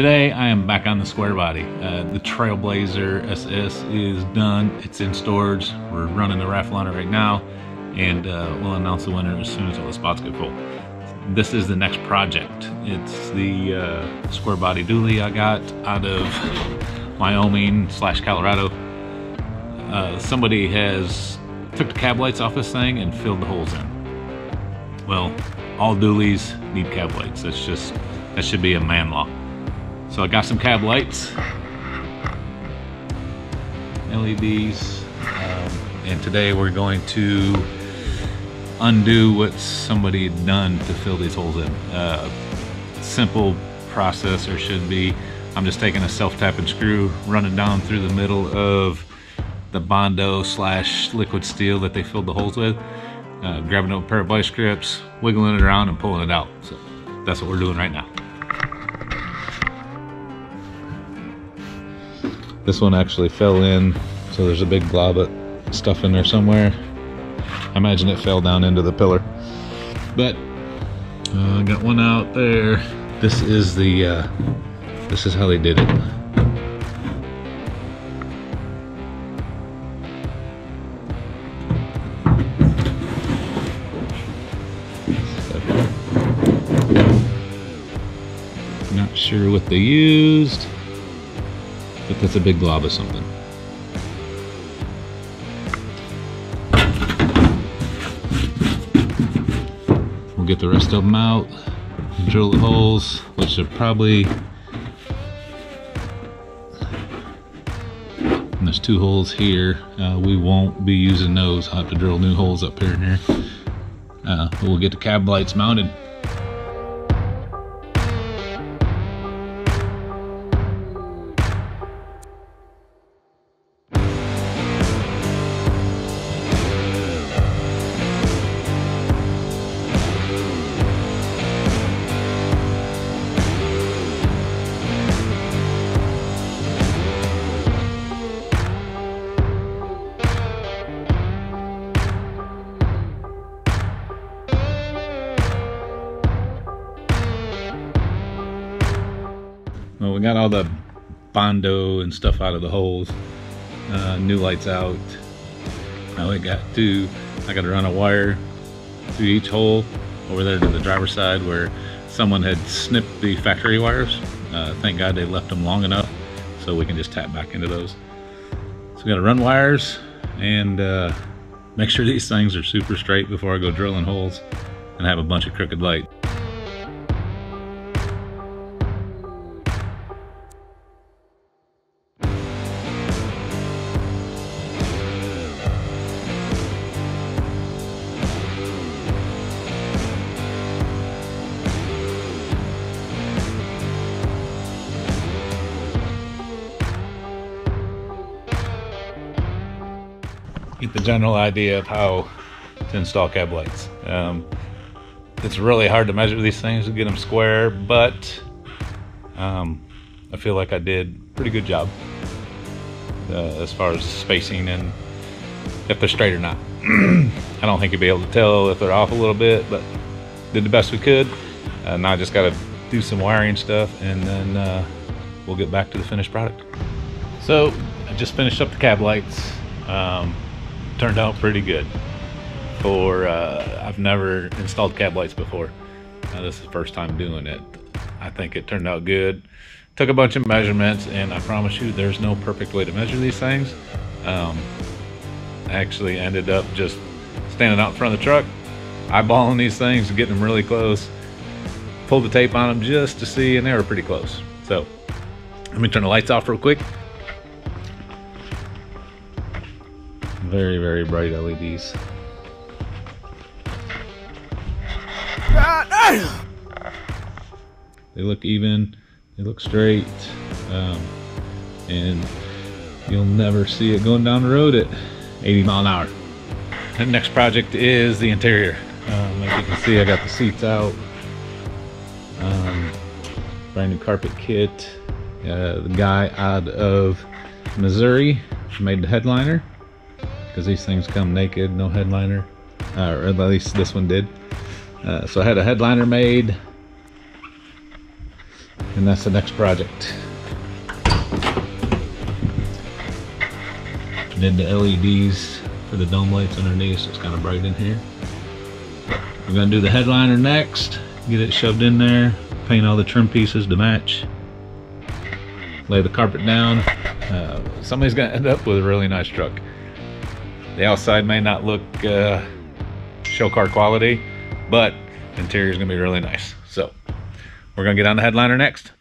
Today I am back on the square body. The Trailblazer SS is done. It's in storage. We're running the raffle on it right now, and we'll announce the winner as soon as all the spots get full. This is the next project. It's the square body dually I got out of Wyoming/Colorado. Somebody has took the cab lights off this thing and filled the holes in. Well, all dualies need cab lights. That should be a man law. So I got some cab lights, LEDs, and today we're going to undo what somebody had done to fill these holes in. Simple process, or should be. I'm just taking a self-tapping screw, running down through the middle of the Bondo / liquid steel that they filled the holes with, grabbing up a pair of vice grips, wiggling it around and pulling it out. So that's what we're doing right now. This one actually fell in, so there's a big glob of stuff in there somewhere. I imagine it fell down into the pillar. But I got one out there. This is how they did it. Not sure what they used, but that's a big glob of something. We'll get the rest of them out, drill the holes, which are probably, and there's 2 holes here. We won't be using those. I'll have to drill new holes up here and here. But we'll get the cab lights mounted. Well, we got all the Bondo and stuff out of the holes. New lights out. Now I got to run a wire through each hole over there to the driver's side where someone had snipped the factory wires. Thank God they left them long enough so we can just tap back into those. So we got to run wires and make sure these things are super straight before I go drilling holes and have a bunch of crooked light. Get the general idea of how to install cab lights. It's really hard to measure these things to get them square, but I feel like I did a pretty good job as far as spacing and if they're straight or not. I don't think you'll be able to tell if they're off a little bit, but did the best we could. Now I just got to do some wiring stuff, and then we'll get back to the finished product. So I just finished up the cab lights. Turned out pretty good. I've never installed cab lights before. This is the first time doing it. I think it turned out good. Took a bunch of measurements, and I promise you there's no perfect way to measure these things. I actually ended up just standing out in front of the truck, eyeballing these things and getting them really close. Pulled the tape on them just to see, and they were pretty close. So let me turn the lights off real quick. Very, very bright LEDs. They look even, they look straight, and you'll never see it going down the road at 80 mile an hour. The next project is the interior. As you can see, I got the seats out, brand new carpet kit. The guy out of Missouri made the headliner, because these things come naked, no headliner, or at least this one did. So I had a headliner made, And that's the next project. Did the LEDs for the dome lights underneath, so it's kind of bright in here. We're gonna do the headliner next, get it shoved in there, paint all the trim pieces to match, lay the carpet down. Somebody's gonna end up with a really nice truck. The outside may not look show car quality, but the interior is gonna be really nice. So we're gonna get on the headliner next.